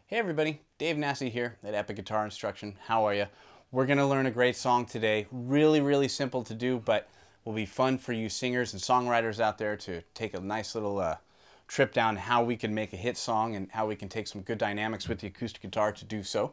Hey everybody, Dave Nassy here at Epic Guitar Instruction. How are you? We're going to learn a great song today. Really simple to do, but will be fun for you singers and songwriters out there to take a nice little trip down how we can make a hit song and how we can take some good dynamics with the acoustic guitar to do so.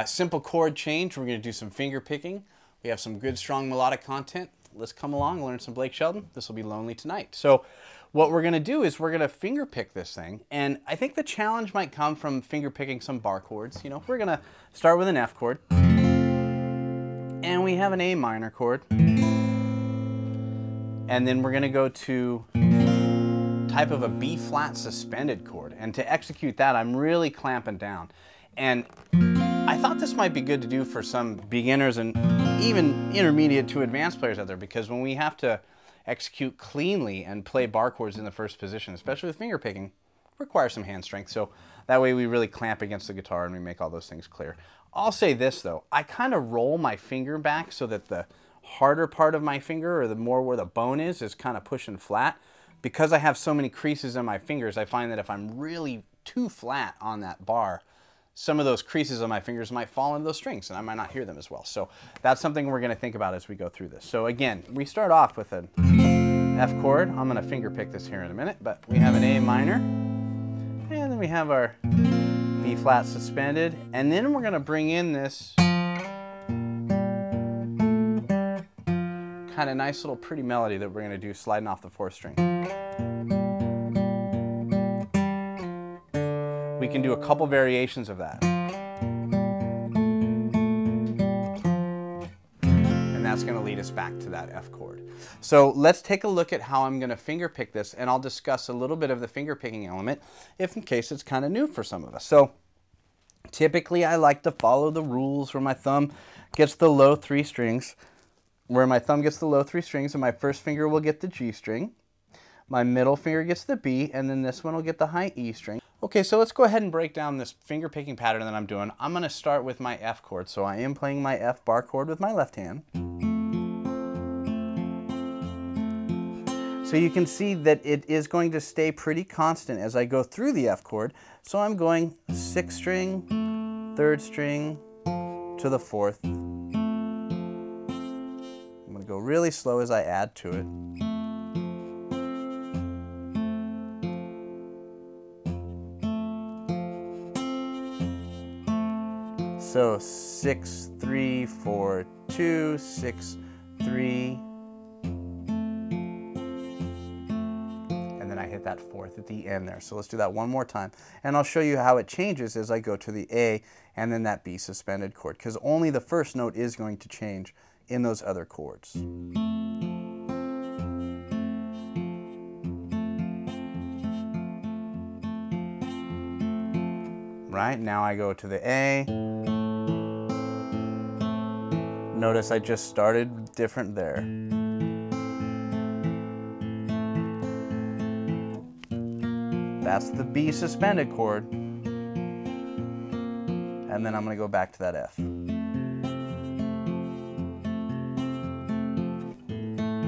Simple chord change. We're going to do some finger picking. We have some good strong melodic content. Let's come along and learn some Blake Shelton. This will be Lonely Tonight. So what we're going to do is we're going to finger pick this thing, and I think the challenge might come from finger picking some bar chords. You know, we're going to start with an F chord, and we have an A minor chord, and then we're going to go to type of a B flat suspended chord, and to execute that I'm really clamping down. And I thought this might be good to do for some beginners and even intermediate to advanced players out there, because when we have to execute cleanly and play bar chords in the first position, especially with finger picking, requires some hand strength. So that way we really clamp against the guitar and we make all those things clear. I'll say this though, I kind of roll my finger back so that the harder part of my finger, or the more where the bone is kind of pushing flat. Because I have so many creases in my fingers, I find that if I'm really too flat on that bar, some of those creases on my fingers might fall into those strings and I might not hear them as well. So that's something we're going to think about as we go through this. So again, we start off with an F chord. I'm going to finger pick this here in a minute, but we have an A minor, and then we have our B flat suspended, and then we're going to bring in this kind of nice little pretty melody that we're going to do sliding off the fourth string. We can do a couple variations of that. And that's going to lead us back to that F chord. So let's take a look at how I'm going to finger pick this, and I'll discuss a little bit of the finger picking element if in case it's kind of new for some of us. So typically I like to follow the rules where my thumb gets the low three strings, and my first finger will get the G string, my middle finger gets the B, and then this one will get the high E string. Okay, so let's go ahead and break down this finger picking pattern that I'm doing. I'm going to start with my F chord. So I am playing my F bar chord with my left hand. So you can see that it is going to stay pretty constant as I go through the F chord. So I'm going 6th string, 3rd string to the 4th. I'm going to go really slow as I add to it. So 6, 3, 4, 2, 6, 3, and then I hit that 4th at the end there. So let's do that one more time, and I'll show you how it changes as I go to the A and then that B suspended chord, because only the first note is going to change in those other chords. Right, now I go to the A. Notice I just started different there. That's the B suspended chord. And then I'm going to go back to that F.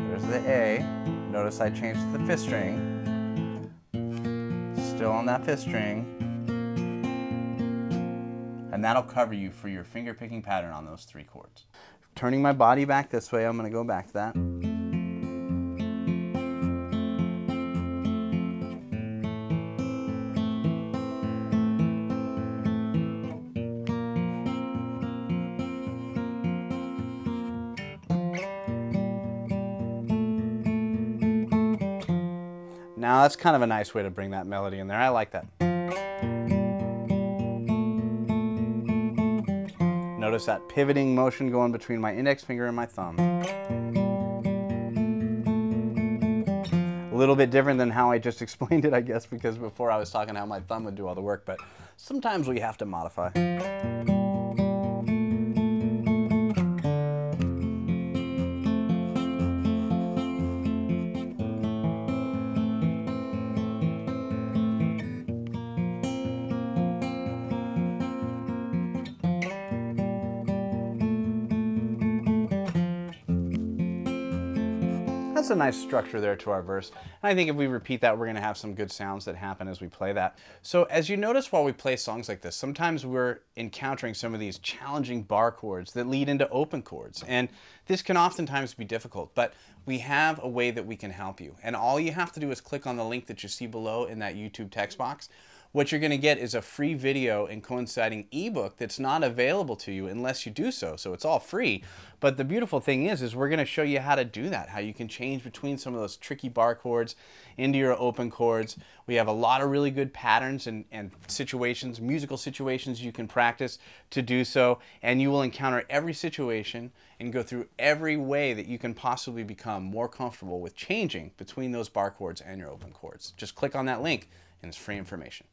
There's the A. Notice I changed to the 5th string. Still on that 5th string. And that'll cover you for your finger picking pattern on those 3 chords. Turning my body back this way, I'm going to go back to that. Now that's kind of a nice way to bring that melody in there. I like that. Notice that pivoting motion going between my index finger and my thumb. A little bit different than how I just explained it, I guess, because before I was talking how my thumb would do all the work, but sometimes we have to modify. That's a nice structure there to our verse. And I think if we repeat that, we're going to have some good sounds that happen as we play that. So as you notice while we play songs like this, sometimes we're encountering some of these challenging bar chords that lead into open chords. And this can oftentimes be difficult, but we have a way that we can help you. And all you have to do is click on the link that you see below in that YouTube text box. What you're going to get is a free video and coinciding ebook that's not available to you unless you do so. So it's all free. But the beautiful thing is we're going to show you how to do that, how you can change between some of those tricky bar chords into your open chords. We have a lot of really good patterns and situations, musical situations you can practice to do so. And you will encounter every situation and go through every way that you can possibly become more comfortable with changing between those bar chords and your open chords. Just click on that link and it's free information.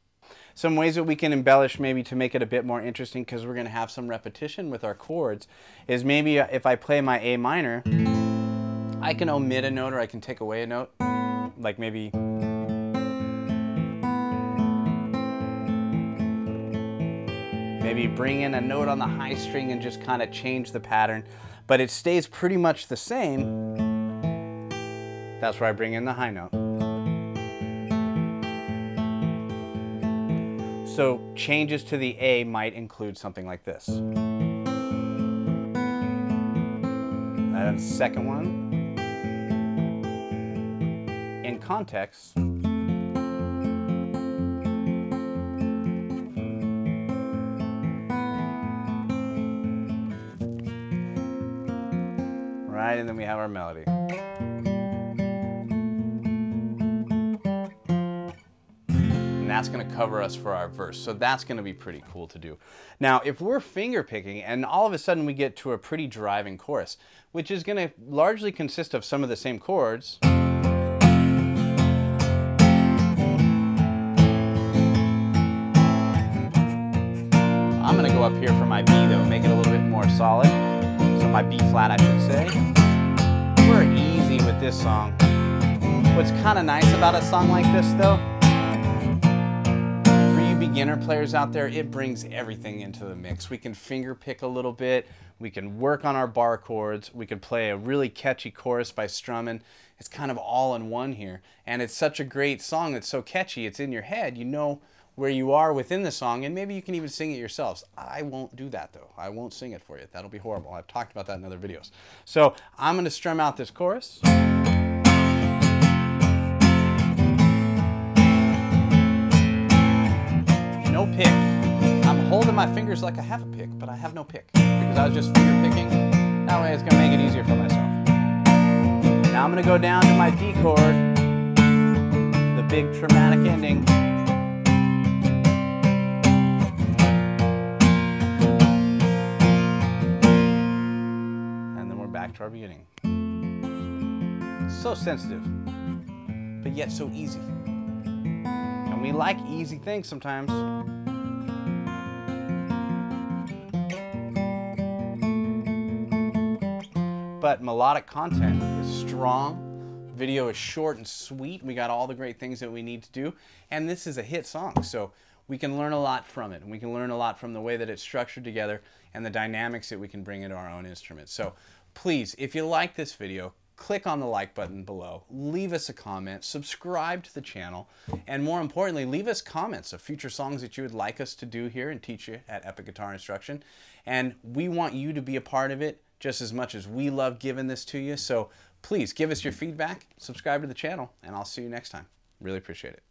Some ways that we can embellish maybe to make it a bit more interesting, because we're going to have some repetition with our chords, is maybe if I play my A minor, I can omit a note or I can take away a note, like maybe bring in a note on the high string and just kind of change the pattern, but it stays pretty much the same. That's where I bring in the high note. So changes to the A might include something like this. And second one, in context, right, and then we have our melody. That's going to cover us for our verse. So that's going to be pretty cool to do. Now, if we're finger picking and all of a sudden we get to a pretty driving chorus, which is going to largely consist of some of the same chords, I'm going to go up here for my B though, make it a little bit more solid. So my B flat, I should say. We're easy with this song. What's kind of nice about a song like this though, beginner players out there, it brings everything into the mix. We can finger pick a little bit, we can work on our bar chords, we can play a really catchy chorus by strumming. It's kind of all in one here, and it's such a great song that's so catchy, it's in your head, you know where you are within the song, and maybe you can even sing it yourselves. I won't do that though. I won't sing it for you. That'll be horrible. I've talked about that in other videos. So I'm going to strum out this chorus. No pick. I'm holding my fingers like I have a pick, but I have no pick because I was just finger picking. That way it's going to make it easier for myself. Now I'm going to go down to my D chord, the big dramatic ending. And then we're back to our beginning. So sensitive, but yet so easy. And we like easy things sometimes. But melodic content is strong, video is short and sweet, we got all the great things that we need to do, and this is a hit song, so we can learn a lot from it, and we can learn a lot from the way that it's structured together and the dynamics that we can bring into our own instruments. So please, if you like this video, click on the like button below, leave us a comment, subscribe to the channel, and more importantly, leave us comments of future songs that you would like us to do here and teach you at Epic Guitar Instruction. And we want you to be a part of it just as much as we love giving this to you. So please give us your feedback, subscribe to the channel, and I'll see you next time. Really appreciate it.